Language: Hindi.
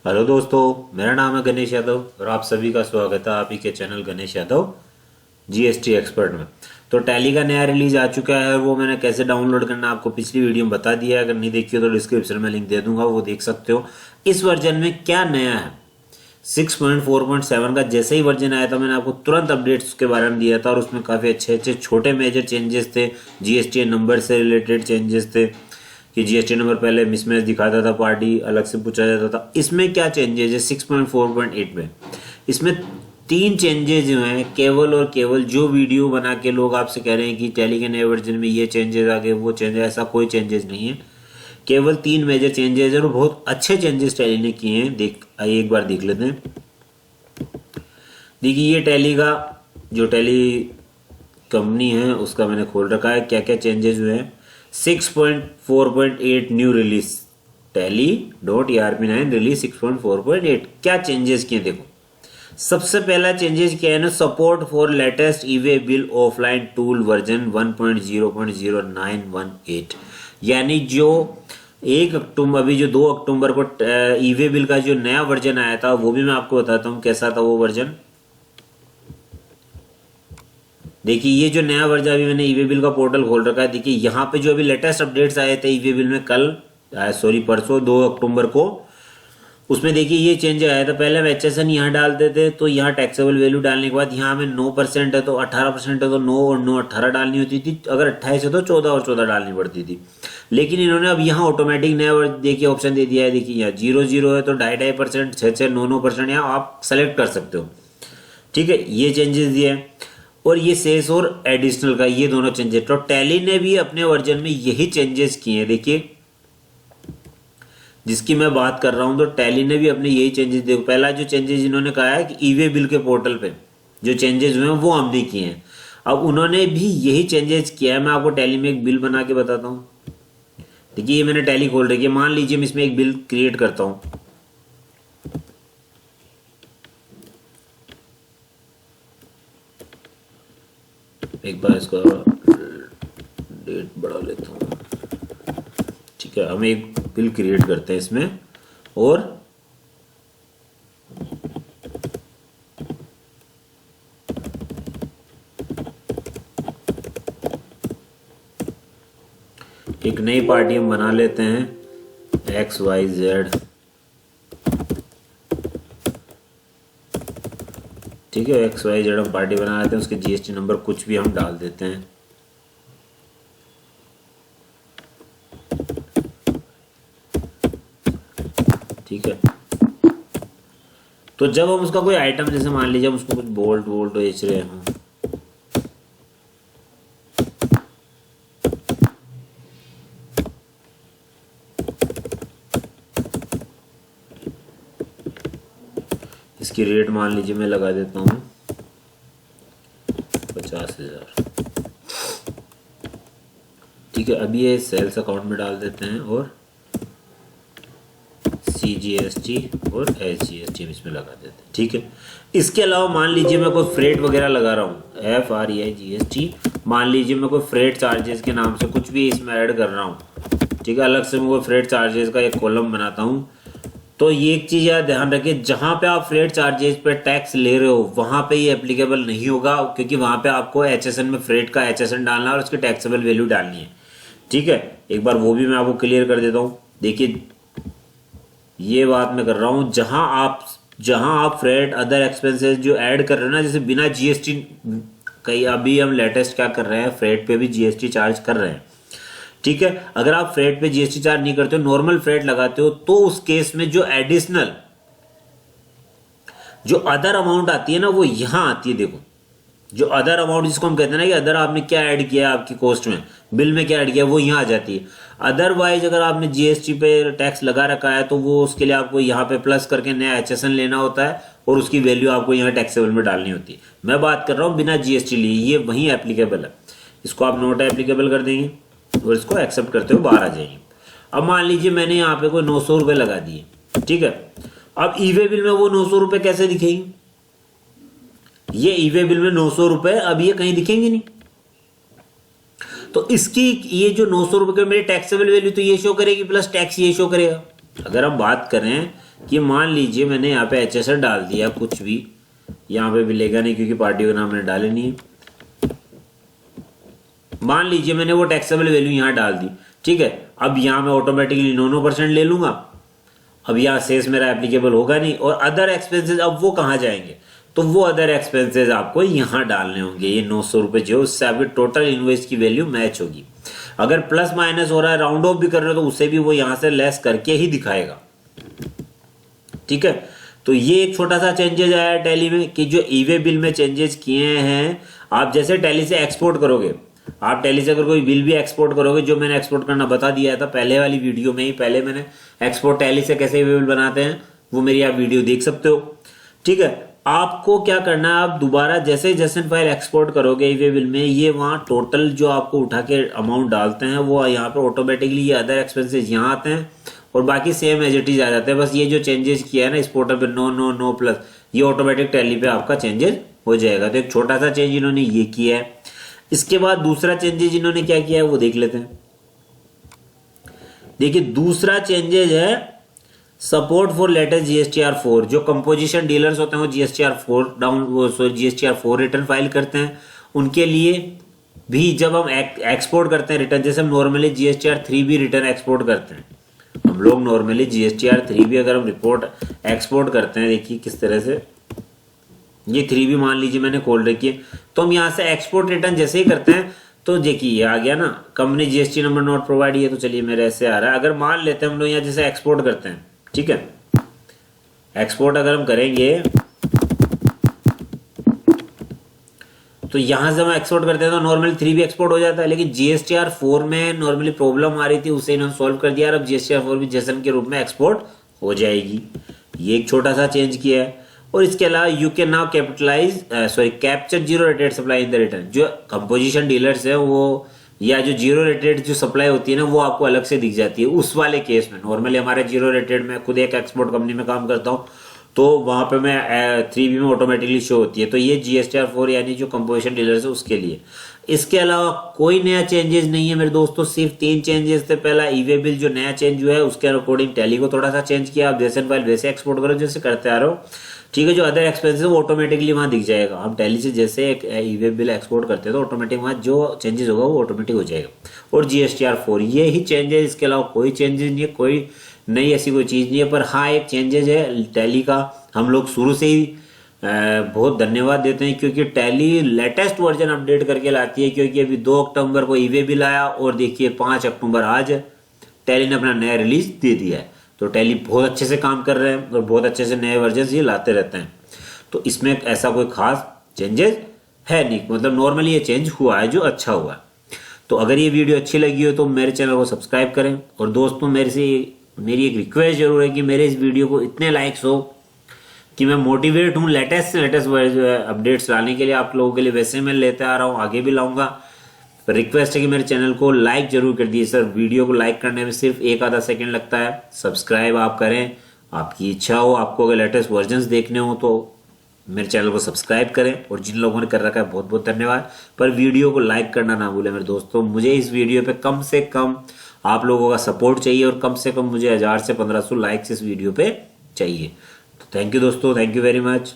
हेलो दोस्तों, मेरा नाम है गणेश यादव और आप सभी का स्वागत है आप ही के channel Ganesh Yadav GST expert में। तो टैली का नया रिलीज आ चुका है, वो मैंने कैसे डाउनलोड करना आपको पिछली वीडियो में बता दिया है। अगर नहीं देखी हो तो डिस्क्रिप्शन में लिंक दे दूंगा, वो देख सकते हो। इस वर्जन में क्या नया है 6.4.7 का जैसे ही वर्जन आया था मैंने आपको तुरंत अपडेट्स के बारे में दिया था और उसमें काफ़ी अच्छे अच्छे छोटे मेजर चेंजेस थे। जीएसटी नंबर से रिलेटेड चेंजेस थे कि जीएसटी नंबर पहले मिसमैच दिखाता था, पार्टी अलग से पूछा जाता था। इसमें क्या चेंजेस है 6.4.8 में? इसमें 3 चेंजेस जो हैं केवल और केवल जो वीडियो बना के लोग आपसे कह रहे हैं कि टैली के नए वर्जन में ये चेंजेस आ गए वो चेंजेस, ऐसा कोई चेंजेस नहीं है। केवल 3 मेजर चेंजेस है और बहुत अच्छे चेंजेस टैली ने किए हैं। आइए एक बार देख लेते हैं। देखिए ये टैली का जो टैली कंपनी है उसका मैंने खोल रखा है, क्या क्या चेंजेस हुए हैं। 6.4.8 new release tally .erp9 release 6.4.8 क्या चेंजेस किए देखो। सबसे पहला चेंजेस क्या है ना, support for latest e-way bill offline tool version 1.0.0918। यानी जो 1 अक्टूबर अभी जो 2 अक्टूबर को ईवे बिल का जो नया वर्जन आया था वो भी मैं आपको बताता हूँ कैसा था वो वर्जन। देखिए ये जो नया वर्जन अभी मैंने ईवे बिल का पोर्टल खोल रखा है। देखिए यहाँ पे जो अभी लेटेस्ट अपडेट्स आए थे ईवे बिल में परसों 2 अक्टूबर को, उसमें देखिए ये चेंज आया था। पहले हम HSN यहाँ डालते थे तो यहाँ टैक्सेबल वैल्यू डालने के बाद यहाँ हमें 9% है तो 18% है तो 9 और 9 18 डालनी होती थी। अगर 28 है तो 14 और 14 डालनी पड़ती थी। लेकिन इन्होंने अब यहाँ ऑटोमेटिक नया देखिए ऑप्शन दे दिया है। देखिए यहाँ 0.0 है तो 2.5%, 6 9% यहाँ आप सेलेक्ट कर सकते हो। ठीक है, ये चेंजेस दिए हैं। और ये सेस और एडिशनल का ये दोनों चेंजेस तो टैली ने भी अपने वर्जन में यही चेंजेस किए हैं। देखिए जिसकी मैं बात कर रहा हूं तो टैली ने भी अपने यही चेंजेस देखो। पहला जो चेंजेस इन्होंने कहा है कि ईवे बिल के पोर्टल पे जो चेंजेस हुए हैं वो हमने किए हैं। अब उन्होंने भी यही चेंजेस किया है। मैं आपको टैली में एक बिल बना के बताता हूँ। देखिए ये मैंने टैली खोल रखी है, मान लीजिए मैं इसमें एक बिल क्रिएट करता हूँ। एक बार इसका डेट बढ़ा लेता हूँ। ठीक है, हम एक बिल क्रिएट करते हैं इसमें और एक नई पार्टी हम बना लेते हैं XYZ। ठीक है, XYZ हम पार्टी बना लेते हैं, उसके जीएसटी नंबर कुछ भी हम डाल देते हैं। ठीक है, तो जब हम उसका कोई आइटम जैसे मान लीजिए हम उसको कुछ बोल्ट वोल्ट बेच रहे हैं, इसकी रेट मान लीजिए मैं लगा देता हूँ 50,000। ठीक है, अभी ये सेल्स अकाउंट में डाल देते हैं और CGST और SGST इसमें लगा देते हैं। ठीक है, इसके अलावा मान लीजिए मैं कोई फ्रेट वगैरह लगा रहा हूँ FREIGST, मान लीजिए मैं कोई फ्रेट चार्जेस के नाम से कुछ भी इसमें ऐड कर रहा हूँ। ठीक है, अलग से मैं कोई फ्रेट चार्जेस का एक कॉलम बनाता हूँ। तो ये एक चीज़ यार ध्यान रखिए, जहाँ पे आप फ्रेट चार्जेस पे टैक्स ले रहे हो वहाँ पे ये एप्लीकेबल नहीं होगा, क्योंकि वहाँ पे आपको HSN में फ्रेट का HSN डालना है और उसकी टैक्सेबल वैल्यू डालनी है। ठीक है, एक बार वो भी मैं आपको क्लियर कर देता हूँ। देखिए ये बात मैं कर रहा हूँ, जहां आप फ्रेट अदर एक्सपेंसेस जो ऐड कर रहे हैं ना, जैसे बिना जीएसटी, कई अभी हम लेटेस्ट क्या कर रहे हैं फ्रेट पे भी जीएसटी चार्ज कर रहे हैं। ठीक है, अगर आप फ्रेट पे जीएसटी चार्ज नहीं करते हो, नॉर्मल फ्रेट लगाते हो, तो उस केस में जो एडिशनल जो अदर अमाउंट आती है ना वो यहां आती है। देखो जो अदर अमाउंट जिसको हम कहते हैं ना कि अदर आपने क्या ऐड किया आपकी कॉस्ट में, बिल में क्या ऐड किया, वो यहाँ आ जाती है। अदरवाइज अगर आपने जीएसटी पे टैक्स लगा रखा है तो वो उसके लिए आपको यहाँ पे प्लस करके नया HSN लेना होता है और उसकी वैल्यू आपको यहाँ टैक्सेबल में डालनी होती है। मैं बात कर रहा हूँ बिना जीएसटी लिए, ये वहीं एप्लीकेबल है। इसको आप नोट एप्लीकेबल कर देंगे और इसको एक्सेप्ट करते हुए बाहर आ जाएंगे। अब मान लीजिए मैंने यहाँ पे कोई 900 रुपये लगा दिए। ठीक है, अब ईवे बिल में वो 900 रुपये कैसे दिखेंगे? ये ईवे बिल में 900 रुपये अब ये कहीं दिखेंगे नहीं। तो इसकी ये जो 900 रुपये की मेरी टैक्सेबल वैल्यू तो ये शो करेगी प्लस टैक्स ये शो करेगा। अगर हम बात करें कि मान लीजिए मैंने यहाँ पे HSR डाल दिया, कुछ भी यहाँ पे मिलेगा नहीं क्योंकि पार्टी का नाम मैंने डाले नहीं है। मान लीजिए मैंने वो टैक्सेबल वैल्यू यहाँ डाल दी, ठीक है। अब यहाँ मैं ऑटोमेटिकली 9% ले लूंगा। अब यहाँ सेस मेरा एप्लीकेबल होगा नहीं। और अदर एक्सपेंसेस अब वो कहाँ जाएंगे, तो वो अदर एक्सपेंसेस आपको यहाँ डालने होंगे। ये 900 रुपये जो, उससे आपकी टोटल इनवॉइस की वैल्यू मैच होगी। अगर प्लस माइनस हो रहा है, राउंड ऑफ भी कर रहे हो, तो उसे भी वो यहाँ से लेस करके ही दिखाएगा, ठीक है। तो ये एक छोटा सा चेंजेस आया है टैली में कि जो ई वे बिल में चेंजेस किए हैं। आप जैसे टैली से एक्सपोर्ट करोगे, आप टैली से अगर कोई बिल भी एक्सपोर्ट करोगे, जो मैंने एक्सपोर्ट करना बता दिया था पहले वाली वीडियो में ही, पहले मैंने एक्सपोर्ट टैली से कैसे बिल बनाते हैं वो मेरी आप वीडियो देख सकते हो, ठीक है। आपको क्या करना है, आप दोबारा जैसे जैसे फाइल एक्सपोर्ट करोगे ई वे बिल में, ये वहां टोटल जो आपको उठा के अमाउंट डालते हैं वो यहाँ पे ऑटोमेटिकली ये अदर एक्सपेंसेस यहाँ आते हैं और बाकी सेम एज इट इज आ जाते हैं। बस ये जो चेंजेस किया है ना इस पोर्टल पे, नो प्लस, ये ऑटोमेटिक टैली पे आपका चेंजेस हो जाएगा। तो एक छोटा सा चेंज इन्होंने ये किया है। इसके बाद दूसरा चेंजेस इन्होंने क्या किया है वो देख लेते हैं। देखिए दूसरा चेंजेस है सपोर्ट फॉर लेटेस्ट GSTR4। जो कंपोजिशन डीलर्स होते हैं वो GSTR4 GSTR4 रिटर्न फाइल करते हैं, उनके लिए भी जब हम एक्सपोर्ट करते हैं रिटर्न, जैसे हम नॉर्मली GSTR3 भी रिटर्न एक्सपोर्ट करते हैं, हम लोग नॉर्मली GSTR3 भी अगर हम रिपोर्ट एक्सपोर्ट करते हैं, देखिए किस तरह से, ये 3 भी मान लीजिए मैंने खोल रखी है, तो हम यहाँ से एक्सपोर्ट रिटर्न जैसे ही करते हैं तो देखिए ये आ गया ना, company GST number not provide, ये तो चलिए मेरे ऐसे आ रहा है। अगर मान लेते हैं हम लोग यहाँ जैसे एक्सपोर्ट करते हैं, ठीक है, एक्सपोर्ट अगर हम करेंगे तो यहां से हम एक्सपोर्ट करते हैं तो नॉर्मली 3 भी एक्सपोर्ट हो जाता है, लेकिन GSTR4 में नॉर्मली प्रॉब्लम आ रही थी, उसे इन्होंने सॉल्व कर दिया। अब GSTR4 भी जेसन के रूप में एक्सपोर्ट हो जाएगी। ये एक छोटा सा चेंज किया है। और इसके अलावा you can now capture zero rated supply in the return. जो कंपोजिशन डीलर्स है वो, या जो जीरो रेटेड जो सप्लाई होती है ना, वो आपको अलग से दिख जाती है उस वाले केस में। नॉर्मली हमारे जीरो रेटेड में, खुद एक एक्सपोर्ट कंपनी में काम करता हूँ, तो वहां पे मैं 3B में ऑटोमेटिकली शो होती है। तो ये GSTR4 यानी जो कंपोजिशन डीलर्स है उसके लिए। इसके अलावा कोई नया चेंजेस नहीं है मेरे दोस्तों, सिर्फ 3 चेंजेस थे। पहला ई वे बिल जो नया चेंज हुआ है उसके अकॉर्डिंग टैली को थोड़ा सा चेंज किया। आप जैसे फाइल वैसे एक्सपोर्ट करो जैसे करते आ रहे हो, ठीक है। जो अदर एक्सपेंसेस वो ऑटोमेटिकली वहां दिख जाएगा। हम टैली से जैसे एक ई वे बिल एक्सपोर्ट करते हैं तो ऑटोमेटिक वहां जो चेंजेस होगा वो ऑटोमेटिक हो जाएगा। और GSTR4 ये ही चेंजेस, इसके अलावा कोई चेंजेस नहीं है, कोई नई ऐसी कोई चीज नहीं है। पर हाँ एक चेंजेस है टैली का, हम लोग शुरू से ही बहुत धन्यवाद देते हैं क्योंकि टैली लेटेस्ट वर्जन अपडेट करके लाती है। क्योंकि अभी 2 अक्टूबर को ई वे बिल आया और देखिए 5 अक्टूबर आज टैली ने अपना नया रिलीज दे दिया है। तो टैली बहुत अच्छे से काम कर रहे हैं और बहुत अच्छे से नए वर्जन ये लाते रहते हैं। तो इसमें ऐसा कोई खास चेंजेस है नहीं, मतलब नॉर्मली ये चेंज हुआ है जो अच्छा हुआ है। तो अगर ये वीडियो अच्छी लगी हो तो मेरे चैनल को सब्सक्राइब करें। और दोस्तों मेरी एक रिक्वेस्ट जरूर है कि मेरे इस वीडियो को इतने लाइक्स हो कि मैं मोटिवेट हूँ लेटेस्ट से लेटेस्ट अपडेट्स लाने के लिए आप लोगों के लिए। वैसे मैं लेते आ रहा हूँ, आगे भी लाऊंगा। रिक्वेस्ट है कि मेरे चैनल को लाइक जरूर कर दीजिए सर। वीडियो को लाइक करने में सिर्फ 1 आधा सेकंड लगता है। सब्सक्राइब आप करें, आपकी इच्छा हो, आपको अगर लेटेस्ट वर्जन्स देखने हो तो मेरे चैनल को सब्सक्राइब करें। और जिन लोगों ने कर रखा है बहुत बहुत धन्यवाद। पर वीडियो को लाइक करना ना भूलें मेरे दोस्तों। मुझे इस वीडियो पे कम से कम आप लोगों का सपोर्ट चाहिए और कम से कम मुझे 1000 से 1500 लाइक्स इस वीडियो पे चाहिए। तो थैंक यू दोस्तों, थैंक यू वेरी मच।